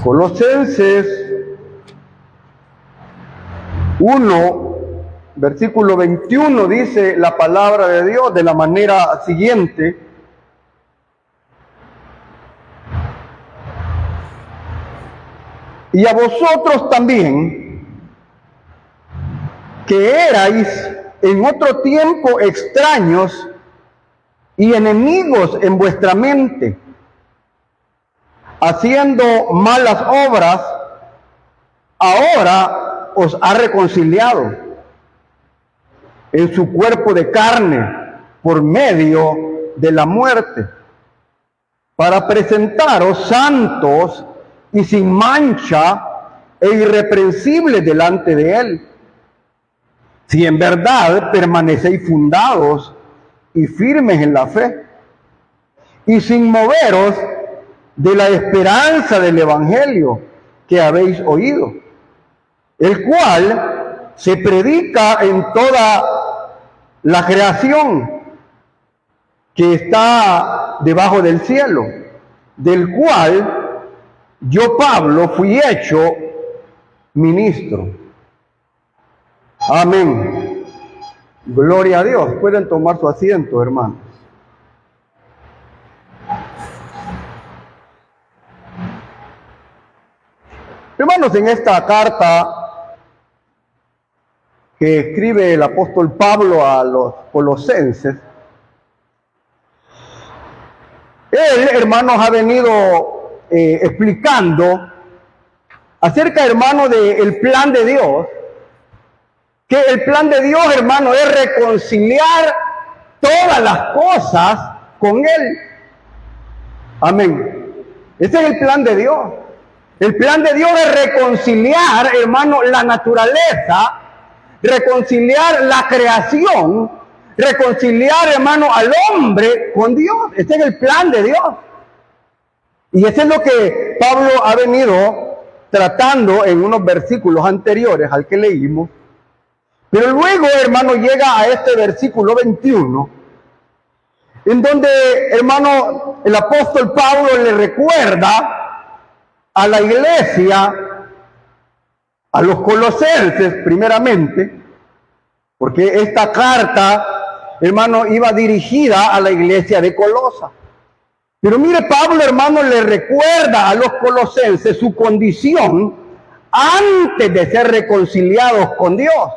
Colosenses 1, versículo 21, dice la palabra de Dios de la manera siguiente: y a vosotros también, que erais en otro tiempo extraños y enemigos en vuestra mente, haciendo malas obras, ahora os ha reconciliado en su cuerpo de carne por medio de la muerte, para presentaros santos y sin mancha e irreprensibles delante de él, si en verdad permanecéis fundados y firmes en la fe, y sin moveros de la esperanza del evangelio que habéis oído, el cual se predica en toda la creación que está debajo del cielo, del cual yo, Pablo, fui hecho ministro. Amén. Gloria a Dios. Pueden tomar su asiento, hermanos. Hermanos, en esta carta que escribe el apóstol Pablo a los colosenses, él, hermanos, ha venido explicando acerca, hermano, del plan de Dios, que el plan de Dios, hermano, es reconciliar todas las cosas con Él. Amén. Ese es el plan de Dios. El plan de Dios es reconciliar, hermano, la naturaleza, reconciliar la creación, reconciliar, hermano, al hombre con Dios. Ese es el plan de Dios. Y eso es lo que Pablo ha venido tratando en unos versículos anteriores al que leímos. Pero luego, hermano, llega a este versículo 21, en donde, hermano, el apóstol Pablo le recuerda a la iglesia, a los colosenses primeramente, porque esta carta, hermano, iba dirigida a la iglesia de Colosa. Pero mire, Pablo, hermano, le recuerda a los colosenses su condición antes de ser reconciliados con Dios.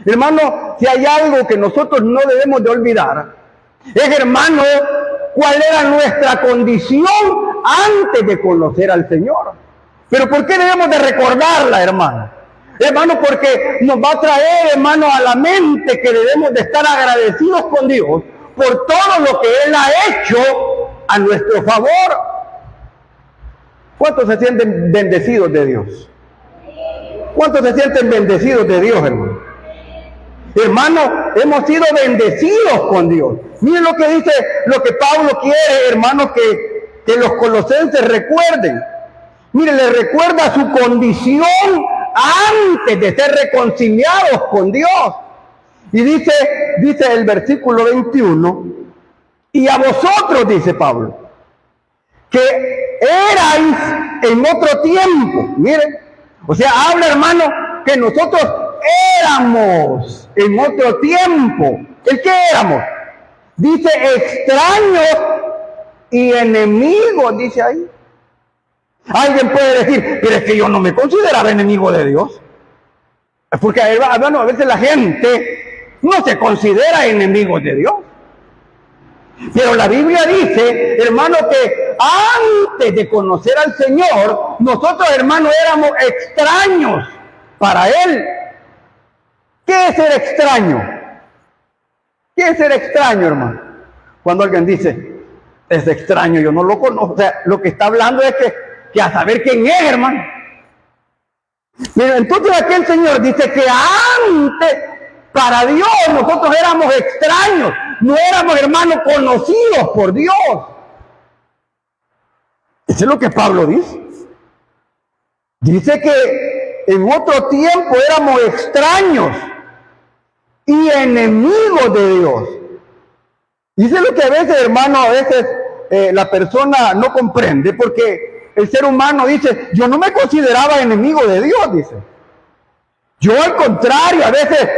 Hermano, si hay algo que nosotros no debemos de olvidar, es, hermano, cuál era nuestra condición antes de conocer al Señor. Pero ¿por qué debemos de recordarla, hermano? Hermano, porque nos va a traer, hermano, a la mente que debemos de estar agradecidos con Dios por todo lo que Él ha hecho a nuestro favor. ¿Cuántos se sienten bendecidos de Dios? ¿Cuántos se sienten bendecidos de Dios, hermano? Hermano, hemos sido bendecidos con Dios. Miren lo que dice, lo que Pablo quiere, hermano, que los colosenses recuerden. Miren, les recuerda su condición antes de ser reconciliados con Dios. Y dice el versículo 21, y a vosotros, dice Pablo, que erais en otro tiempo. Miren, o sea, habla, hermano, que nosotros éramos en otro tiempo. ¿El qué éramos? Dice extraños y enemigos, dice ahí. Alguien puede decir, pero es que yo no me consideraba enemigo de Dios. Porque, bueno, a veces la gente no se considera enemigo de Dios. Pero la Biblia dice, hermano, que antes de conocer al Señor, nosotros, hermano, éramos extraños para Él. ¿Qué es ser extraño? ¿Qué es ser extraño, hermano? Cuando alguien dice, es extraño, yo no lo conozco. O sea, lo que está hablando es que a saber quién es, hermano. Pero entonces aquel Señor dice que antes, para Dios, nosotros éramos extraños. No éramos, hermanos, conocidos por Dios. Eso es lo que Pablo dice. Dice que en otro tiempo éramos extraños y enemigos de Dios. Dice lo que a veces, hermano, a veces la persona no comprende, porque el ser humano dice, yo no me consideraba enemigo de Dios, dice. Yo al contrario, a veces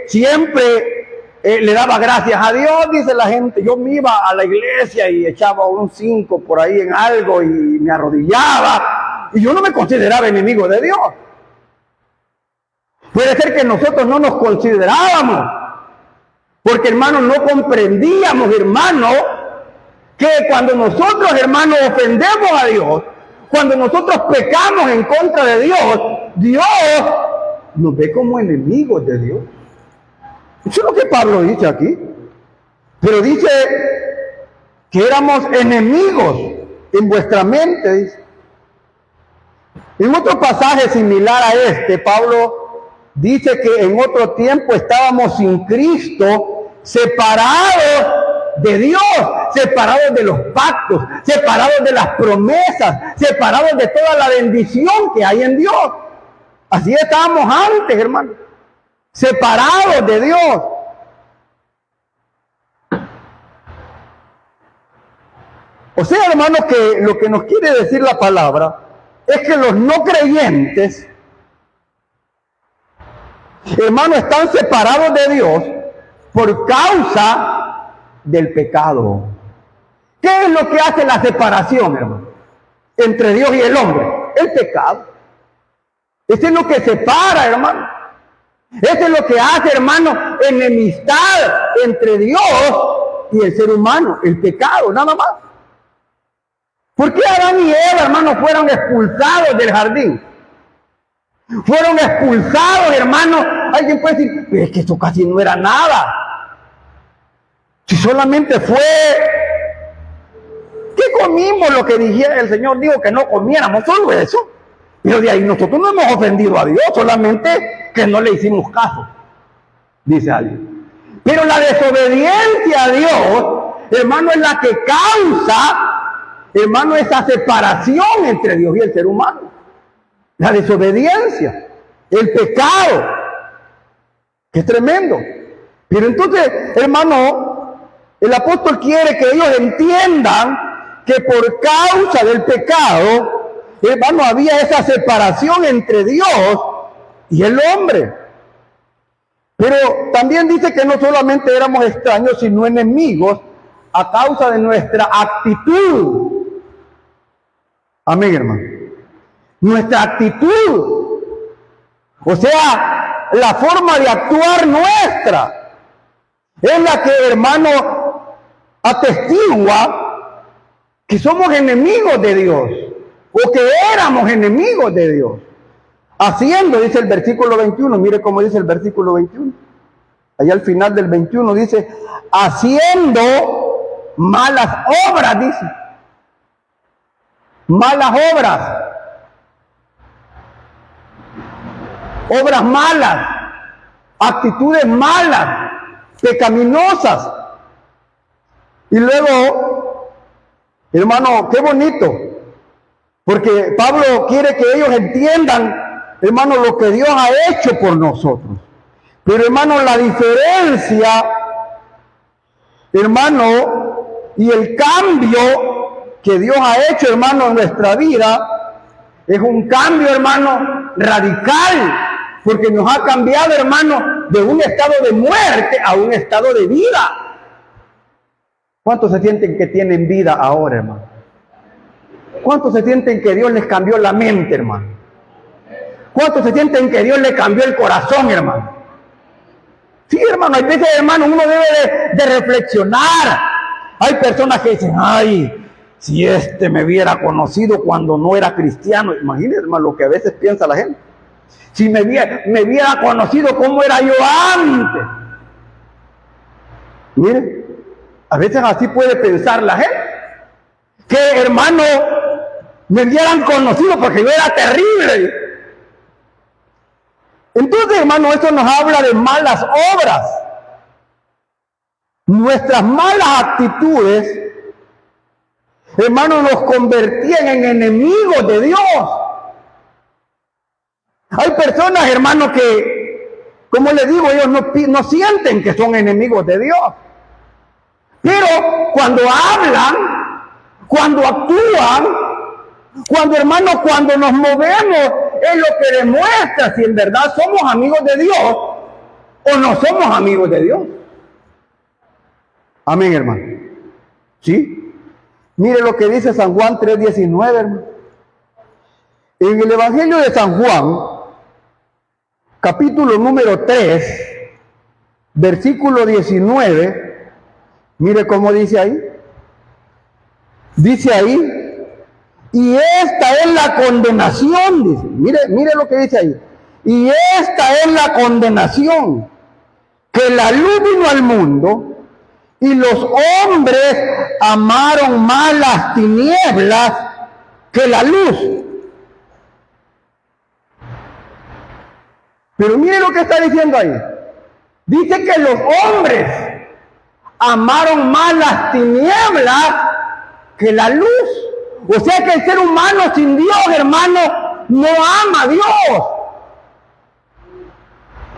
siempre le daba gracias a Dios, dice la gente. Yo me iba a la iglesia y echaba un 5 por ahí en algo y me arrodillaba. Y yo no me consideraba enemigo de Dios. Puede ser que nosotros no nos considerábamos, porque hermanos no comprendíamos, hermanos, que cuando nosotros, hermanos, ofendemos a Dios, cuando nosotros pecamos en contra de Dios, Dios nos ve como enemigos de Dios. Eso es lo que Pablo dice aquí. Pero dice que éramos enemigos en vuestra mente, dice. En otro pasaje similar a este, Pablo dice que en otro tiempo estábamos sin Cristo, separados de Dios, separados de los pactos, separados de las promesas, separados de toda la bendición que hay en Dios. Así estábamos antes, hermano, separados de Dios. O sea, hermanos, que lo que nos quiere decir la palabra es que los no creyentes, hermanos, están separados de Dios por causa del pecado. ¿Qué es lo que hace la separación, hermano, entre Dios y el hombre? El pecado. Ese es lo que separa, hermano. Ese es lo que hace, hermano, enemistad entre Dios y el ser humano, el pecado, nada más. ¿Por qué Adán y Eva, hermano, fueron expulsados del jardín? Fueron expulsados, hermano. Alguien puede decir, pero es que esto casi no era nada. Si solamente fue, ¿qué comimos? Lo que dijera el Señor dijo que no comiéramos, solo eso. Pero de ahí nosotros no hemos ofendido a Dios, solamente que no le hicimos caso, dice alguien. Pero la desobediencia a Dios, hermano, es la que causa, hermano, esa separación entre Dios y el ser humano. La desobediencia, el pecado, que es tremendo. Pero entonces, hermano, el apóstol quiere que ellos entiendan que por causa del pecado, hermano, había esa separación entre Dios y el hombre. Pero también dice que no solamente éramos extraños, sino enemigos a causa de nuestra actitud. Amén, hermano. Nuestra actitud. O sea, la forma de actuar nuestra es la que, hermano, atestigua que somos enemigos de Dios. O que éramos enemigos de Dios. Haciendo, dice el versículo 21, mire cómo dice el versículo 21. Allá al final del 21 dice, haciendo malas obras, dice. Malas obras. Obras malas. Actitudes malas. Pecaminosas. Y luego, hermano, qué bonito. Porque Pablo quiere que ellos entiendan, hermano, lo que Dios ha hecho por nosotros. Pero, hermano, la diferencia, hermano, y el cambio que Dios ha hecho, hermano, en nuestra vida, es un cambio, hermano, radical. Porque nos ha cambiado, hermano, de un estado de muerte a un estado de vida. ¿Cuántos se sienten que tienen vida ahora, hermano? ¿Cuántos se sienten que Dios les cambió la mente, hermano? ¿Cuántos se sienten que Dios les cambió el corazón, hermano? Sí, hermano, hay veces, hermano, uno debe de reflexionar. Hay personas que dicen, ay, si me hubiera conocido cuando no era cristiano. Imagínense, hermano, lo que a veces piensa la gente. Si me hubiera conocido cómo era yo antes. Mire, a veces así puede pensar la gente. Que, hermano, me hubieran conocido porque yo era terrible. Entonces, hermano, esto nos habla de malas obras. Nuestras malas actitudes, hermano, nos convertían en enemigos de Dios. Hay personas, hermano, que, como les digo, ellos no sienten que son enemigos de Dios. Pero cuando hablan, cuando actúan, Cuando, hermano, cuando nos movemos es lo que demuestra si en verdad somos amigos de Dios o no somos amigos de Dios. Amén, hermano. ¿Sí? Mire lo que dice San Juan 3:19, hermano. En el Evangelio de San Juan, capítulo número 3, versículo 19, mire cómo dice ahí. Dice ahí, y esta es la condenación, dice. Mire lo que dice ahí. Y esta es la condenación, que la luz vino al mundo y los hombres amaron más las tinieblas que la luz. Pero mire lo que está diciendo ahí. Dice que los hombres amaron más las tinieblas que la luz. O sea que el ser humano sin Dios, hermano, no ama a Dios.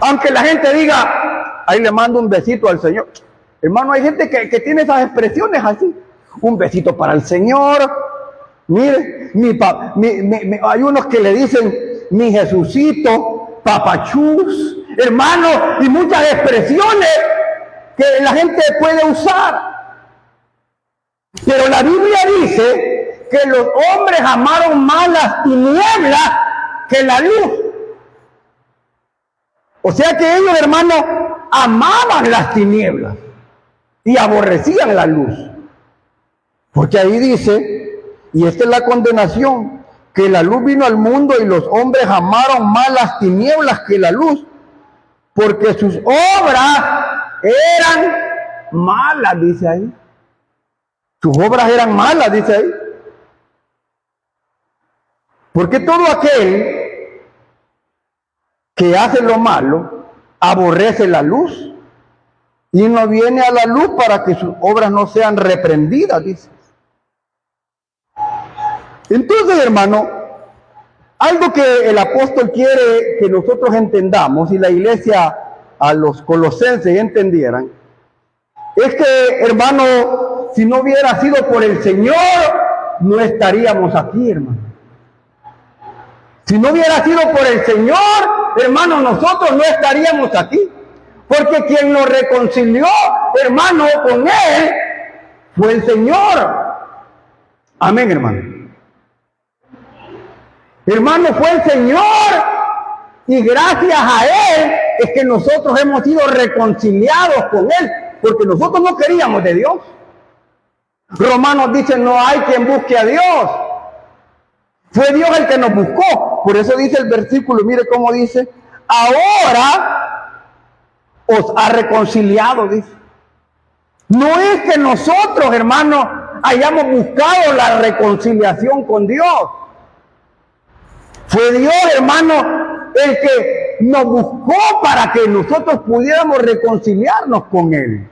Aunque la gente diga, ahí le mando un besito al Señor. Hermano, hay gente que tiene esas expresiones así. Un besito para el Señor. Mire, hay unos que le dicen, mi Jesucito, papachús, hermano, y muchas expresiones que la gente puede usar. Pero la Biblia dice que los hombres amaron más las tinieblas que la luz. O sea que ellos, hermanos, amaban las tinieblas y aborrecían la luz. Porque ahí dice, y esta es la condenación, que la luz vino al mundo y los hombres amaron más las tinieblas que la luz, porque sus obras eran malas, dice ahí. Sus obras eran malas, dice ahí. Porque todo aquel que hace lo malo aborrece la luz y no viene a la luz para que sus obras no sean reprendidas, dice. Entonces, hermano, algo que el apóstol quiere que nosotros entendamos y la iglesia a los colosenses entendieran, es que, hermano, si no hubiera sido por el Señor, no estaríamos aquí, hermano. Si no hubiera sido por el Señor, hermano, nosotros no estaríamos aquí. Porque quien nos reconcilió, hermano, con Él, fue el Señor. Amén, hermano. Hermano, fue el Señor. Y gracias a Él es que nosotros hemos sido reconciliados con Él. Porque nosotros no queríamos de Dios. Romanos dice, no hay quien busque a Dios. Fue Dios el que nos buscó. Por eso dice el versículo, mire cómo dice, ahora os ha reconciliado, dice. No es que nosotros, hermanos, hayamos buscado la reconciliación con Dios. Fue Dios, hermano, el que nos buscó para que nosotros pudiéramos reconciliarnos con Él.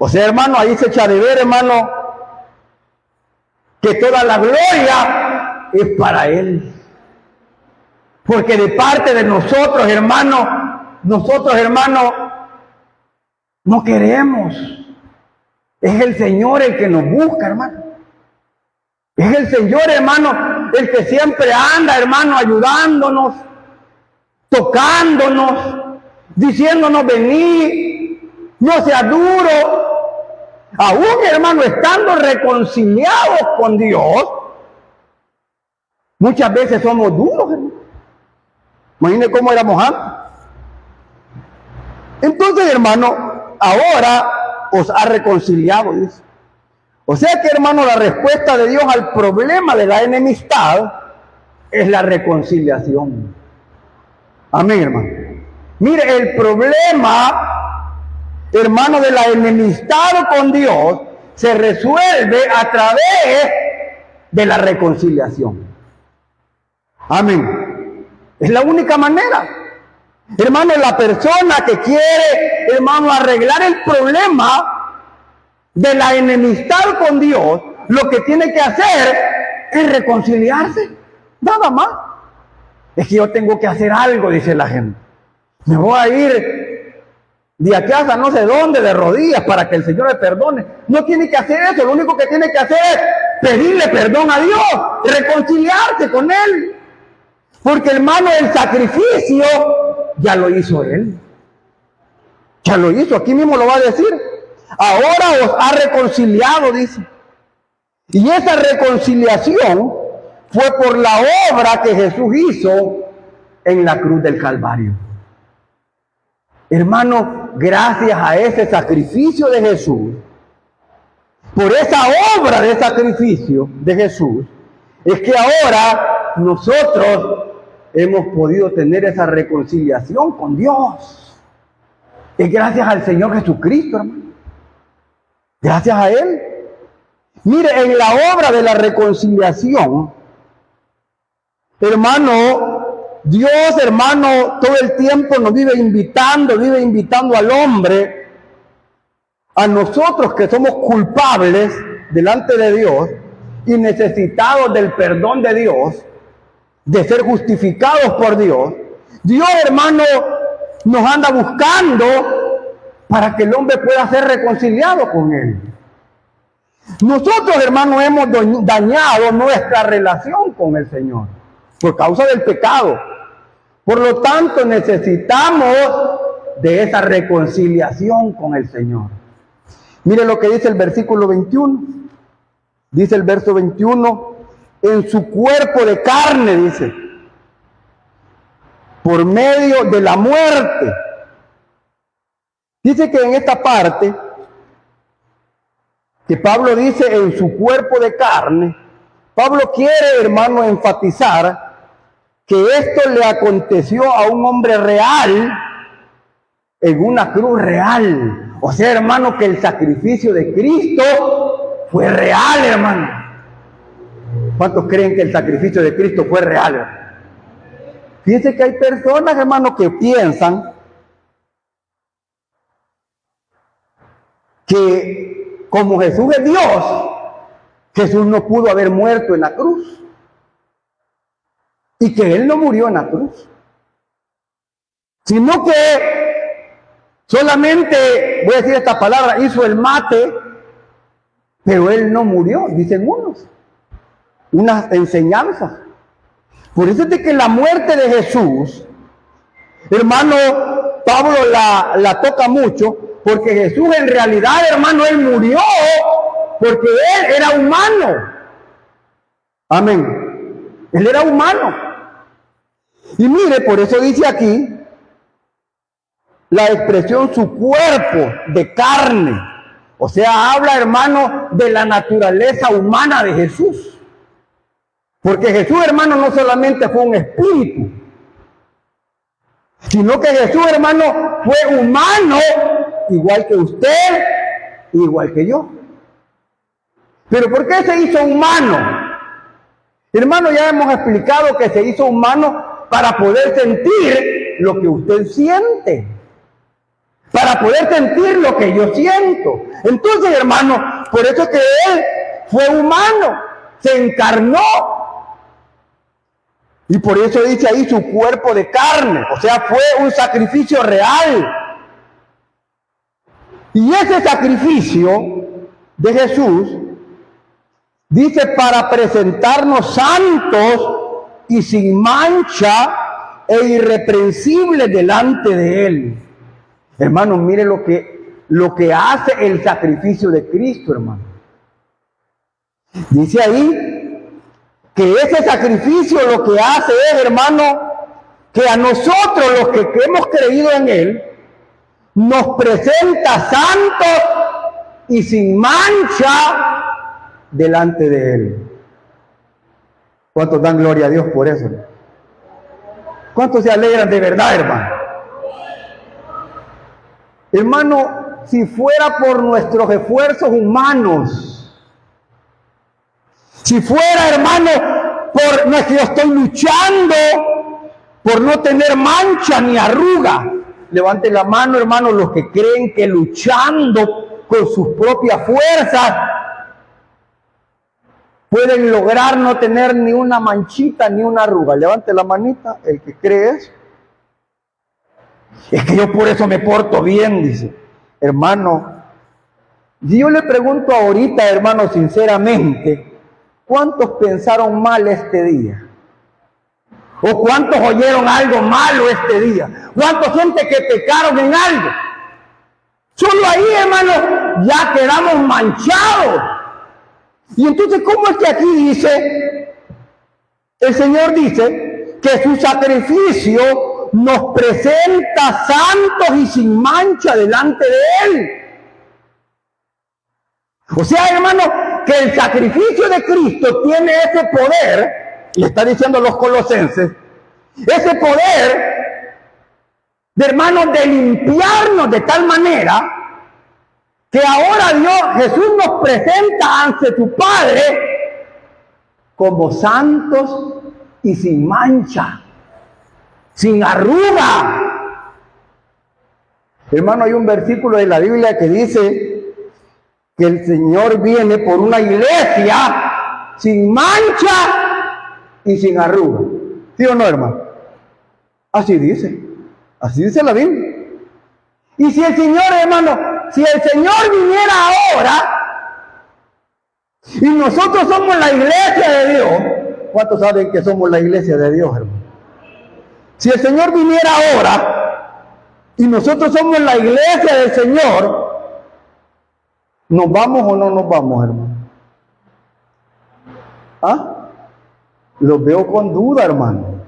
O sea, hermano, ahí se echa de ver, hermano, que toda la gloria es para Él. Porque de parte de nosotros, hermano, no queremos. Es el Señor el que nos busca, hermano. Es el Señor, hermano, el que siempre anda, hermano, ayudándonos, tocándonos, diciéndonos, vení, no sea duro. Aún, hermano, estando reconciliados con Dios, muchas veces somos duros, hermano. Imagínense cómo éramos antes. Entonces, hermano, ahora os ha reconciliado, dice. O sea que, hermano, la respuesta de Dios al problema de la enemistad es la reconciliación. Amén, hermano. Mire, el problema, hermano, de la enemistad con Dios se resuelve a través de la reconciliación. Amén. Es la única manera. Hermano, la persona que quiere, hermano, arreglar el problema de la enemistad con Dios, lo que tiene que hacer es reconciliarse. Nada más. Es que yo tengo que hacer algo, dice la gente. Me voy a ir de aquí hasta no sé dónde, de rodillas, para que el Señor me perdone. No tiene que hacer eso. Lo único que tiene que hacer es pedirle perdón a Dios, reconciliarse con Él. Porque hermano, el sacrificio ya lo hizo Él. Ya lo hizo, aquí mismo lo va a decir. Ahora os ha reconciliado, dice. Y esa reconciliación fue por la obra que Jesús hizo en la cruz del Calvario. Hermano, gracias a ese sacrificio de Jesús, por esa obra de sacrificio de Jesús, es que ahora nosotros hemos podido tener esa reconciliación con Dios. Es gracias al Señor Jesucristo, hermano. Gracias a Él. Mire, en la obra de la reconciliación, hermano, Dios, hermano, todo el tiempo nos vive invitando al hombre, a nosotros que somos culpables delante de Dios y necesitados del perdón de Dios, de ser justificados por Dios. Dios, hermano, nos anda buscando para que el hombre pueda ser reconciliado con Él. Nosotros, hermano, hemos dañado nuestra relación con el Señor por causa del pecado. Por lo tanto, necesitamos de esa reconciliación con el Señor. Mire lo que dice el versículo 21. Dice el verso 21, en su cuerpo de carne, dice, por medio de la muerte. Dice que en esta parte, que Pablo dice en su cuerpo de carne, Pablo quiere, hermano, enfatizar que esto le aconteció a un hombre real en una cruz real. O sea, hermano, que el sacrificio de Cristo fue real, hermano. ¿Cuántos creen que el sacrificio de Cristo fue real? Fíjense que hay personas, hermano, que piensan que como Jesús es Dios, Jesús no pudo haber muerto en la cruz. Y que Él no murió en la cruz. Sino que solamente, voy a decir esta palabra, hizo el mate, pero Él no murió, dicen unos. Unas enseñanzas. Por eso es de que la muerte de Jesús, hermano, Pablo la toca mucho, porque Jesús en realidad, hermano, Él murió porque Él era humano. Amén. Él era humano. Y mire, por eso dice aquí la expresión su cuerpo de carne. O sea, habla, hermano, de la naturaleza humana de Jesús. Porque Jesús, hermano, no solamente fue un espíritu, sino que Jesús, hermano, fue humano, igual que usted, igual que yo. ¿Pero por qué se hizo humano? Hermano, ya hemos explicado que se hizo humano para poder sentir lo que usted siente. Para poder sentir lo que yo siento. Entonces, hermano, por eso es que Él fue humano, se encarnó. Y por eso dice ahí su cuerpo de carne. O sea, fue un sacrificio real. Y ese sacrificio de Jesús dice para presentarnos santos y sin mancha e irreprensibles delante de Él. Hermano, mire lo que hace el sacrificio de Cristo, hermano. Dice ahí que ese sacrificio lo que hace es, hermano, que a nosotros los que hemos creído en Él, nos presenta santos y sin mancha delante de Él. ¿Cuántos dan gloria a Dios por eso? ¿Cuántos se alegran de verdad, hermano? Hermano, si fuera por nuestros esfuerzos humanos, si fuera, hermano, por no es que yo estoy luchando por no tener mancha ni arruga. Levante la mano, hermano, los que creen que luchando con sus propias fuerzas pueden lograr no tener ni una manchita ni una arruga. Levante la manita, el que cree eso. Es que yo por eso me porto bien, dice. Hermano, yo le pregunto ahorita, hermano, sinceramente, ¿cuántos pensaron mal este día? ¿O cuántos oyeron algo malo este día? ¿Cuántos gente que pecaron en algo? Solo ahí, hermano, ya quedamos manchados. Y entonces, ¿cómo es que aquí dice, el Señor dice que su sacrificio nos presenta santos y sin mancha delante de Él? O sea, hermano, que el sacrificio de Cristo tiene ese poder, le está diciendo a los colosenses, ese poder de, hermanos, de limpiarnos de tal manera que ahora Jesús nos presenta ante su Padre como santos y sin mancha, sin arruga. Hermano, hay un versículo de la Biblia que dice que el Señor viene por una iglesia sin mancha y sin arruga. ¿Sí o no, hermano? Así dice la Biblia. Y si el Señor, hermano, si el Señor viniera ahora y nosotros somos la iglesia de Dios, ¿cuántos saben que somos la iglesia de Dios, hermano? Si el Señor viniera ahora y nosotros somos la iglesia del Señor, ¿nos vamos o no nos vamos, hermano? ¿Ah? Los veo con duda, hermano.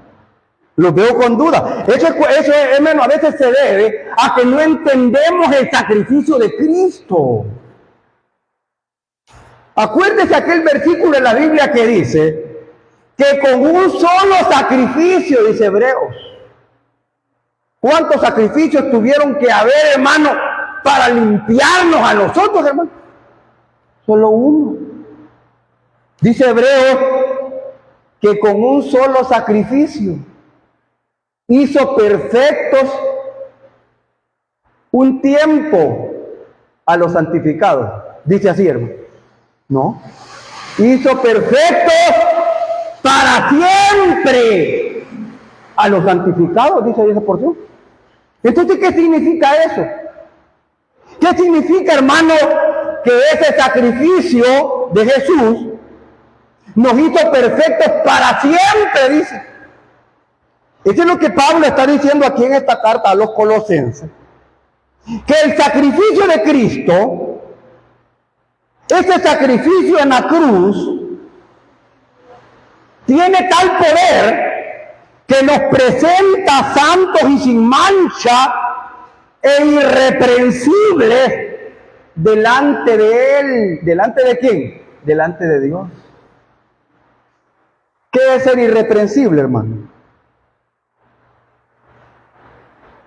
Los veo con duda. Eso, hermano, a veces se debe a que no entendemos el sacrificio de Cristo. Acuérdese aquel versículo de la Biblia que dice que con un solo sacrificio, dice Hebreos. ¿Cuántos sacrificios tuvieron que haber, hermano, para limpiarnos a nosotros, hermano? Solo uno. Dice Hebreos que con un solo sacrificio hizo perfectos un tiempo a los santificados. Dice así, hermano. No. Hizo perfectos para siempre a los santificados, dice esa porción. Entonces, ¿qué significa eso? ¿Qué significa, hermano, que ese sacrificio de Jesús nos hizo perfectos para siempre, dice? Eso es lo que Pablo está diciendo aquí en esta carta a los colosenses. Que el sacrificio de Cristo, ese sacrificio en la cruz, tiene tal poder que nos presenta santos y sin mancha e irreprensibles delante de Él. ¿Delante de quién? Delante de Dios. ¿Qué es ser irreprensible, hermano?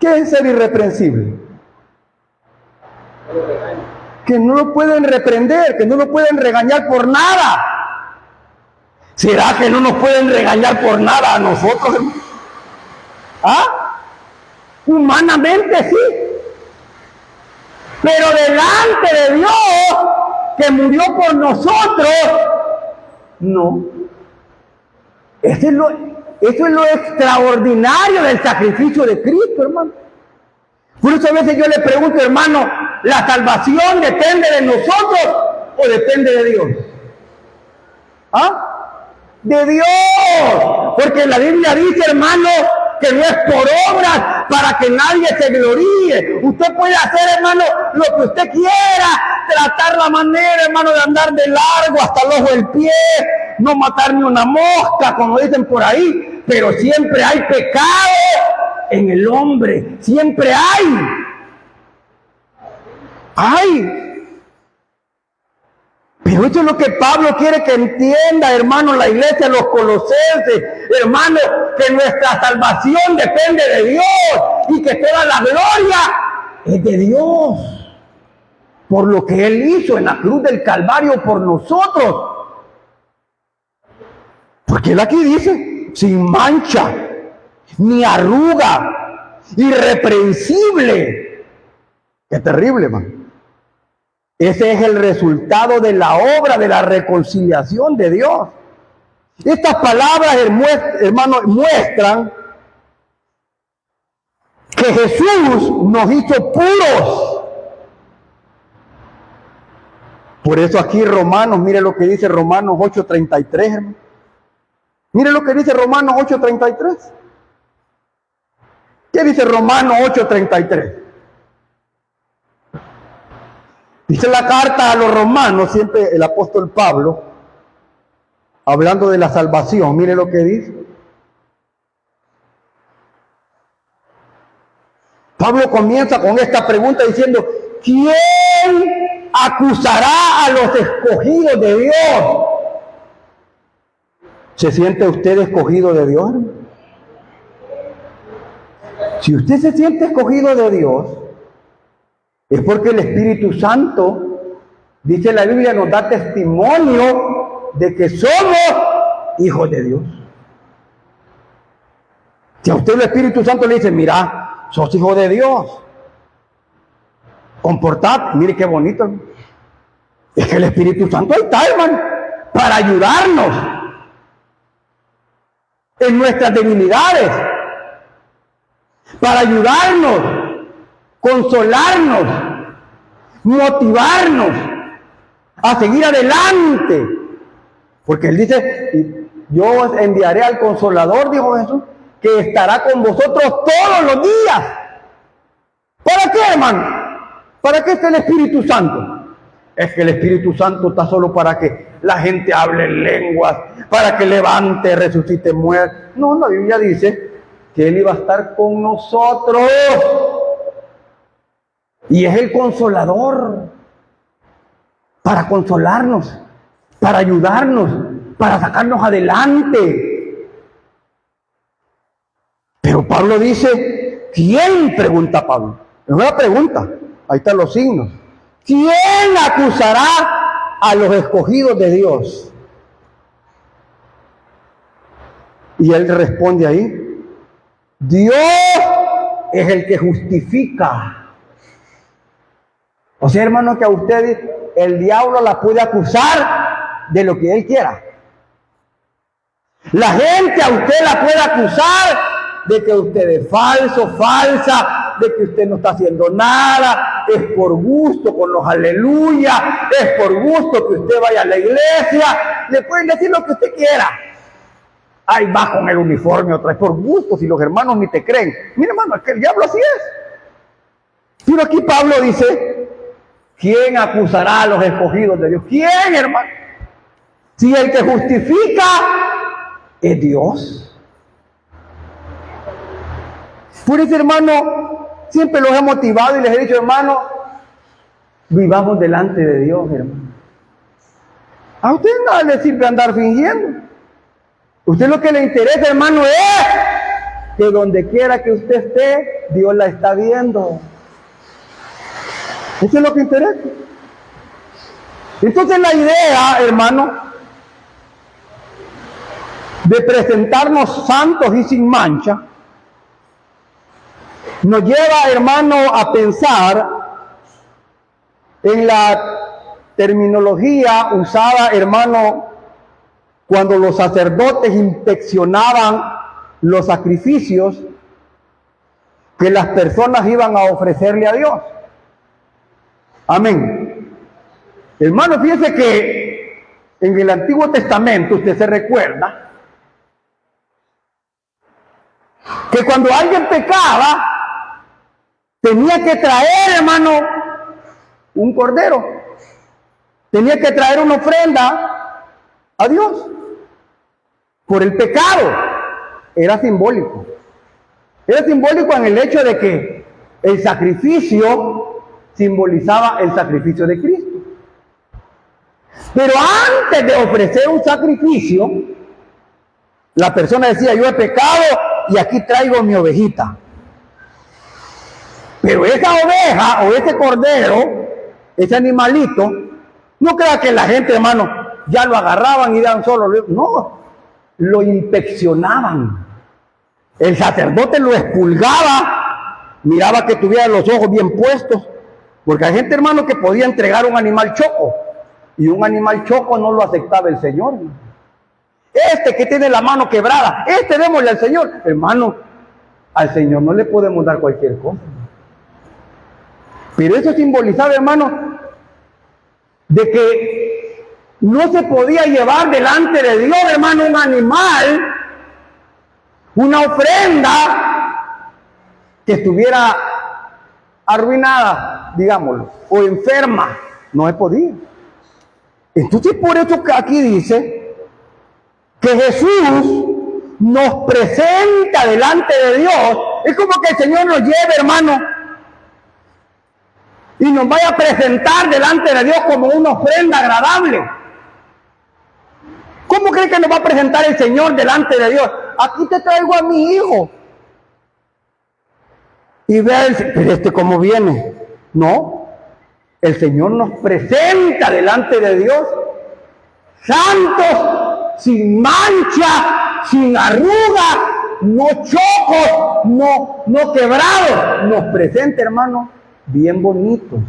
¿Qué es ser irreprensible? Que no lo pueden reprender, que no lo pueden regañar por nada. ¿Será que no nos pueden regañar por nada a nosotros, hermano? ¿Ah? Humanamente sí. Pero delante de Dios, que murió por nosotros, no. Eso es lo extraordinario del sacrificio de Cristo, hermano. Por eso a veces yo le pregunto, hermano, ¿la salvación depende de nosotros o depende de Dios? ¿Ah? De Dios. Porque la Biblia dice, hermano, que no es por obras para que nadie se gloríe. Usted puede hacer, hermano, lo que usted quiera, tratar la manera, hermano, de andar de largo hasta el ojo del pie, no matar ni una mosca, como dicen por ahí, pero siempre hay pecado en el hombre, siempre hay. Pero esto es lo que Pablo quiere que entienda, hermano, la iglesia, los colosenses, hermano, que nuestra salvación depende de Dios y que toda la gloria es de Dios por lo que Él hizo en la cruz del Calvario por nosotros. Porque Él aquí dice, sin mancha, ni arruga, irreprensible. Qué terrible, hermano. Ese es el resultado de la obra de la reconciliación de Dios. Estas palabras, hermanos, muestran que Jesús nos hizo puros. Por eso aquí Romanos, mire lo que dice Romanos 8:33, hermano. Mire lo que dice Romanos 8:33. ¿Qué dice Romanos 8:33? Dice la carta a los romanos, siempre el apóstol Pablo, hablando de la salvación, mire lo que dice. Pablo comienza con esta pregunta diciendo, ¿quién acusará a los escogidos de Dios? ¿Se siente usted escogido de Dios? Si usted se siente escogido de Dios, es porque el Espíritu Santo, dice la Biblia, nos da testimonio de que somos hijos de Dios. Si a usted el Espíritu Santo le dice, mira, sos hijo de Dios, comportate, mire qué bonito, hermano. Es que el Espíritu Santo ahí está, hermano, para ayudarnos en nuestras debilidades, para ayudarnos, consolarnos, motivarnos a seguir adelante. Porque Él dice, yo os enviaré al Consolador, dijo Jesús, que estará con vosotros todos los días. ¿Para qué, hermano? ¿Para qué está el Espíritu Santo? Es que el Espíritu Santo está solo para que la gente hable en lenguas, para que levante, resucite muertos. No, la Biblia dice que Él iba a estar con nosotros. Y es el Consolador, para consolarnos, para ayudarnos, para sacarnos adelante. Pero Pablo dice, ¿quién? Pregunta Pablo. Es una pregunta, ahí están los signos. ¿Quién acusará a los escogidos de Dios? Y él responde ahí, Dios es el que justifica. O sea, hermano, que a usted el diablo la puede acusar de lo que él quiera. La gente a usted la puede acusar de que usted es falso, falsa, de que usted no está haciendo nada, es por gusto con los aleluya, es por gusto que usted vaya a la iglesia, le pueden decir lo que usted quiera. Ahí va con el uniforme otra vez, por gusto, si los hermanos ni te creen. Mira, hermano, es que el diablo así es. Pero aquí Pablo dice, ¿quién acusará a los escogidos de Dios? ¿Quién, hermano? Si el que justifica es Dios. Por eso, hermano, siempre los he motivado y les he dicho, hermano, vivamos delante de Dios, hermano. A usted no le sirve andar fingiendo. Usted lo que le interesa, hermano, es que donde quiera que usted esté, Dios la está viendo. Eso es lo que interesa. Entonces la idea, hermano, de presentarnos santos y sin mancha, nos lleva, hermano, a pensar en la terminología usada, hermano, cuando los sacerdotes inspeccionaban los sacrificios que las personas iban a ofrecerle a Dios. Amén. Hermano, fíjese que en el Antiguo Testamento, usted se recuerda, que cuando alguien pecaba, tenía que traer, hermano, un cordero. Tenía que traer una ofrenda a Dios. Por el pecado. Era simbólico. Era simbólico en el hecho de que el sacrificio simbolizaba el sacrificio de Cristo. Pero antes de ofrecer un sacrificio, la persona decía, yo he pecado y aquí traigo mi ovejita. Pero esa oveja o ese cordero, ese animalito, no crea que la gente, hermano, ya lo agarraban y daban solo. No, lo inspeccionaban. El sacerdote lo expulgaba, miraba que tuviera los ojos bien puestos, porque hay gente, hermano, que podía entregar un animal choco, y un animal choco no lo aceptaba el Señor. Este que tiene la mano quebrada, este démosle al Señor. Hermano, al Señor no le podemos dar cualquier cosa. Pero eso simbolizaba, hermano, de que no se podía llevar delante de Dios, hermano, un animal, una ofrenda que estuviera arruinada, digámoslo, o enferma. No se podía. Entonces, por eso que aquí dice que Jesús nos presenta delante de Dios. Es como que el Señor nos lleve, hermano, y nos vaya a presentar delante de Dios como una ofrenda agradable. ¿Cómo cree que nos va a presentar el Señor delante de Dios? Aquí te traigo a mi hijo. Y vea, pero cómo viene. No, el Señor nos presenta delante de Dios santos, sin mancha, sin arruga, no chocos, no quebrados. Nos presenta, hermano, bien bonitos,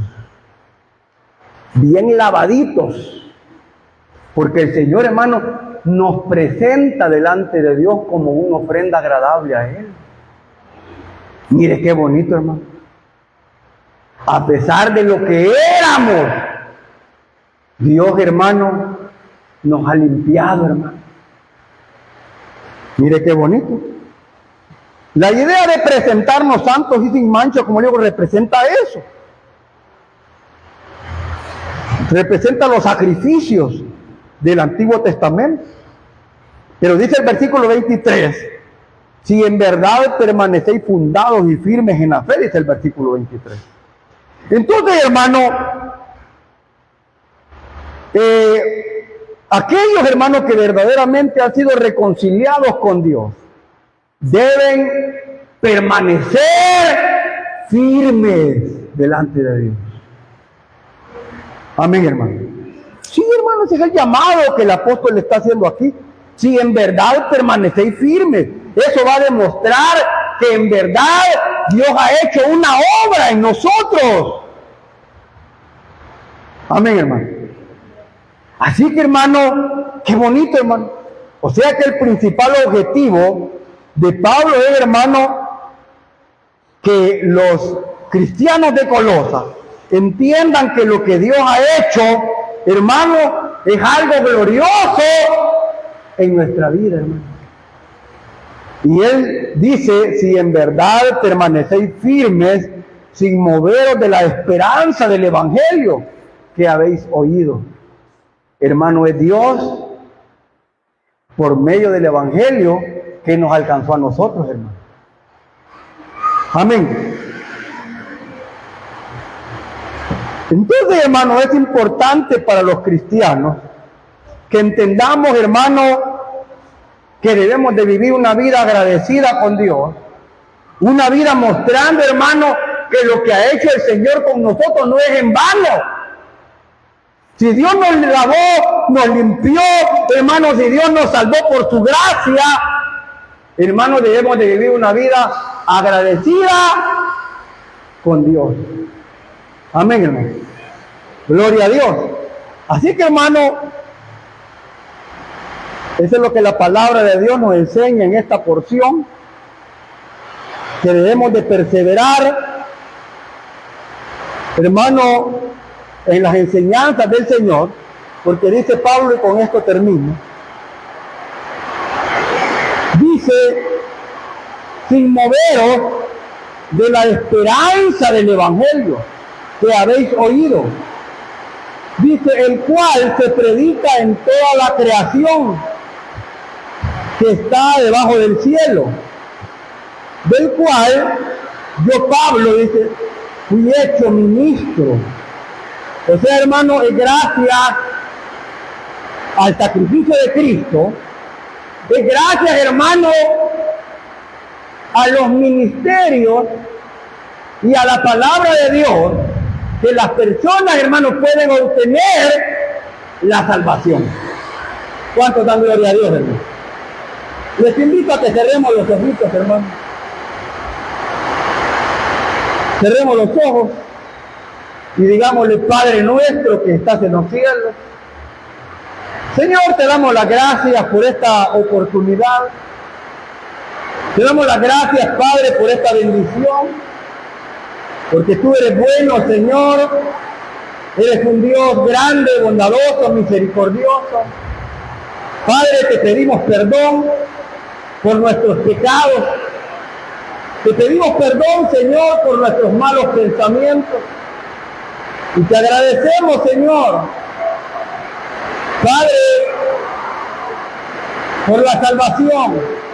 bien lavaditos. Porque el Señor, hermano, nos presenta delante de Dios como una ofrenda agradable a Él. Mire qué bonito, hermano. A pesar de lo que éramos, Dios, hermano, nos ha limpiado, hermano. Mire qué bonito. La idea de presentarnos santos y sin mancha, como digo, representa eso. Representa los sacrificios del Antiguo Testamento. Pero dice el versículo 23, si en verdad permanecéis fundados y firmes en la fe, dice el versículo 23. Entonces, hermano, aquellos hermanos que verdaderamente han sido reconciliados con Dios, deben permanecer firmes delante de Dios. Amén, hermano. Sí, hermano, ese es el llamado que el apóstol le está haciendo aquí. Si en verdad permanecéis firmes, eso va a demostrar que en verdad Dios ha hecho una obra en nosotros. Amén, hermano. Así que, hermano, qué bonito, hermano. O sea que el principal objetivo de Pablo es, hermano, que los cristianos de Colosa entiendan que lo que Dios ha hecho, hermano, es algo glorioso en nuestra vida, hermano. Y él dice, si en verdad permanecéis firmes, sin moveros de la esperanza del evangelio que habéis oído. Hermano, es Dios, por medio del evangelio, que nos alcanzó a nosotros, hermano. Amén. Entonces, hermano, es importante para los cristianos que entendamos, hermano, que debemos de vivir una vida agradecida con Dios, una vida mostrando, hermano, que lo que ha hecho el Señor con nosotros no es en vano. Si Dios nos lavó, nos limpió, hermano, si Dios nos salvó por su gracia, hermano, debemos de vivir una vida agradecida con Dios. Amén, hermano. Gloria a Dios. Así que, hermano, eso es lo que la palabra de Dios nos enseña en esta porción, que debemos de perseverar, hermano, en las enseñanzas del Señor, porque dice Pablo, y con esto termino, dice, sin moveros de la esperanza del evangelio que habéis oído, dice, el cual se predica en toda la creación que está debajo del cielo, del cual yo, Pablo, dice, fui hecho ministro. O sea, hermano, es gracias al sacrificio de Cristo, es gracias, hermano, a los ministerios y a la palabra de Dios, que las personas, hermanos, pueden obtener la salvación. ¿Cuántos dan gloria a Dios, hermano? Les invito a que cerremos los ojitos, hermano. Cerremos los ojos y digámosle, Padre nuestro que estás en los cielos. Señor, te damos las gracias por esta oportunidad. Te damos las gracias, Padre, por esta bendición. Porque tú eres bueno, Señor. Eres un Dios grande, bondadoso, misericordioso. Padre, te pedimos perdón por nuestros pecados. Te pedimos perdón, Señor, por nuestros malos pensamientos. Y te agradecemos, Señor, Padre, por la salvación.